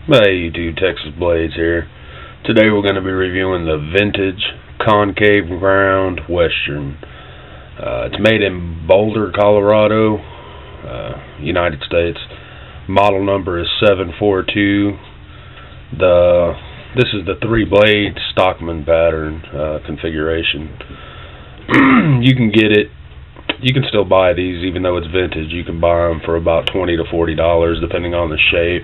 Hey, you two, Texas Blades here. Today we're going to be reviewing the Vintage Concave Ground Western. It's made in Boulder, Colorado, United States. Model number is 742. This is the 3-blade stockman pattern configuration. You can get it. You can still buy these even though it's vintage. You can buy them for about $20 to $40 depending on the shape.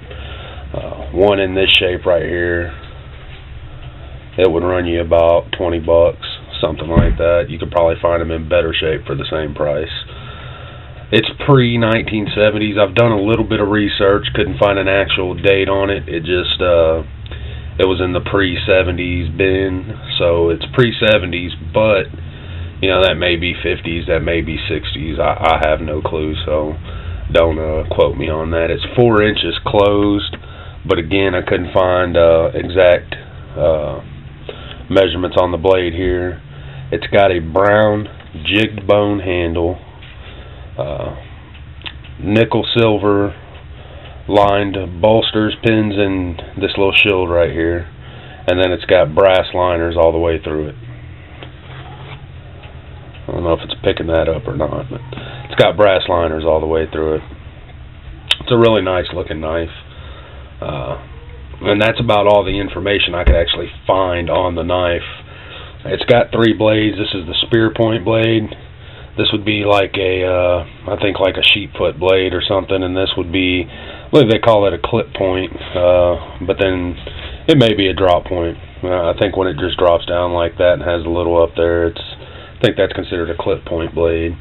One in this shape right here, it would run you about 20 bucks, something like that. You could probably find them in better shape for the same price. It's pre-1970s. I've done a little bit of research, couldn't find an actual date on it. It just it was in the pre-70s bin, so it's pre-70s, but you know, that may be 50s, that may be 60s. I have no clue, so don't quote me on that. It's 4 inches closed, but again, I couldn't find exact measurements on the blade here. It's got a brown jigged bone handle, nickel silver lined bolsters, pins, and this little shield right here, and then it's got brass liners all the way through it. I don't know if it's picking that up or not, but it's got brass liners all the way through it. It's a really nice looking knife. And that's about all the information I could actually find on the knife. It's got 3 blades. This is the spear point blade. This would be like a, I think like a sheep foot blade or something, and this would be, I believe they call it a clip point, but then it may be a drop point. I think when it just drops down like that and has a little up there, I think that's considered a clip point blade.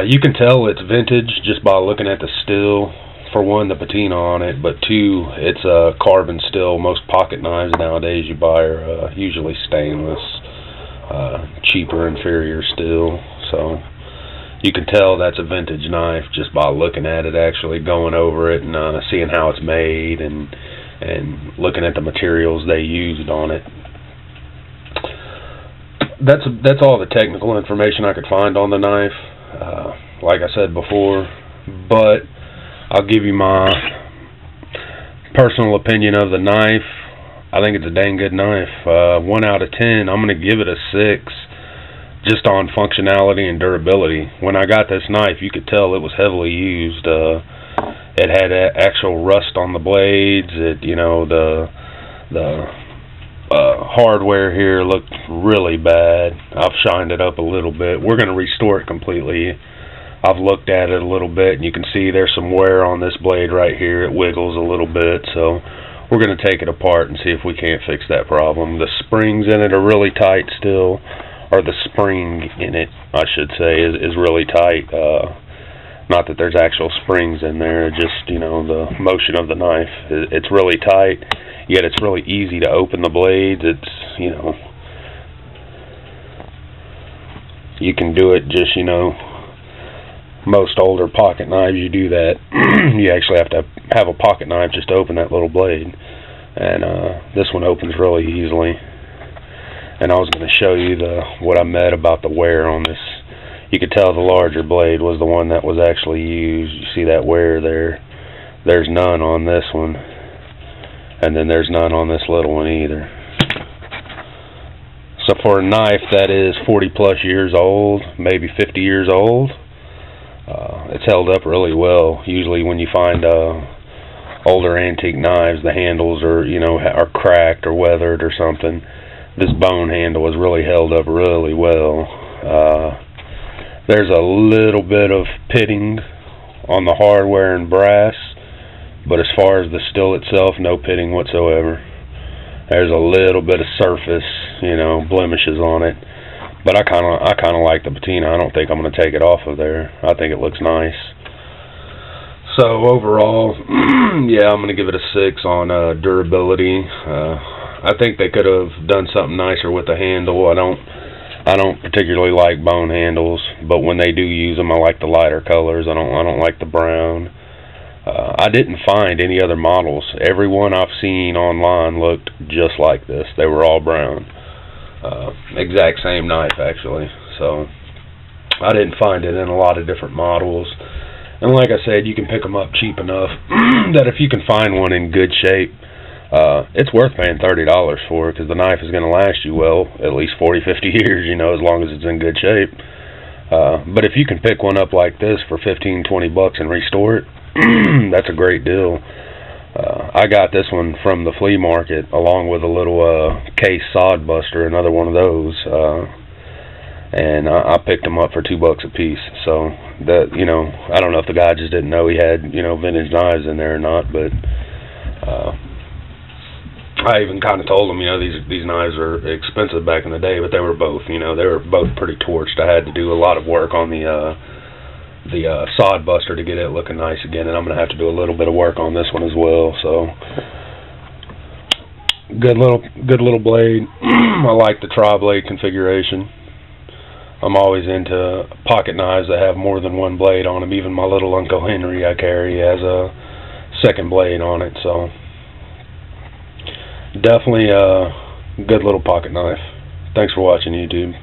You can tell it's vintage just by looking at the steel. For one, the patina on it, but two, it's a carbon steel. Most pocket knives nowadays you buy are usually stainless, cheaper, inferior steel. So you can tell that's a vintage knife just by looking at it, actually going over it and seeing how it's made and looking at the materials they used on it. That's all the technical information I could find on the knife. Like I said before, but I'll give you my personal opinion of the knife. I think it's a dang good knife. 1 out of 10. I'm going to give it a 6, just on functionality and durability. When I got this knife, you could tell it was heavily used. It had actual rust on the blades. The hardware here looked really bad. I've shined it up a little bit. We're going to restore it completely. I've looked at it a little bit, and you can see there's some wear on this blade right here. It wiggles a little bit, so we're going to take it apart and see if we can't fix that problem. The springs in it are really tight still, or the spring in it, I should say, is really tight. Not that there's actual springs in there, just, you know, the motion of the knife. It's really tight, yet it's really easy to open the blades. It's, you know, you can do it just, you know, most older pocket knives, you do that. You actually have to have a pocket knife just to open that little blade. And this one opens really easily. And I was going to show you what I meant about the wear on this. You could tell the larger blade was the one that was actually used. You see that wear there? There's none on this one. And then there's none on this little one either. So for a knife that is 40 plus years old, maybe 50 years old, it's held up really well. Usually when you find older antique knives, the handles are, you know, are cracked or weathered or something. This bone handle is really held up really well. There's a little bit of pitting on the hardware and brass, but as far as the steel itself, no pitting whatsoever. There's a little bit of surface, you know, blemishes on it. But I kind of like the patina. I don't think I'm going to take it off of there. I think it looks nice. So overall, yeah, I'm going to give it a 6 on durability. I think they could have done something nicer with the handle. I don't particularly like bone handles, but when they do use them, I like the lighter colors. I don't like the brown. I didn't find any other models. Every one I've seen online looked just like this. They were all brown. Exact same knife, actually. So I didn't find it in a lot of different models. And like I said, you can pick them up cheap enough that if you can find one in good shape, it's worth paying $30 for, because the knife is going to last you, well, at least 40, 50 years, you know, as long as it's in good shape. But if you can pick one up like this for 15, 20 bucks and restore it, that's a great deal. I got this one from the flea market along with a little case sod buster, another one of those, and I picked them up for $2 a piece. So that, you know, I don't know if the guy just didn't know he had, you know, vintage knives in there or not, but I even kind of told him, you know, these knives are expensive back in the day, but they were both, you know, they were both pretty torched. I had to do a lot of work on the sod buster to get it looking nice again, and I'm going to have to do a little bit of work on this one as well. So good little blade. I like the tri-blade configuration. I'm always into pocket knives that have more than one blade on them. Even my little Uncle Henry I carry has a second blade on it. So definitely a good little pocket knife. Thanks for watching, YouTube.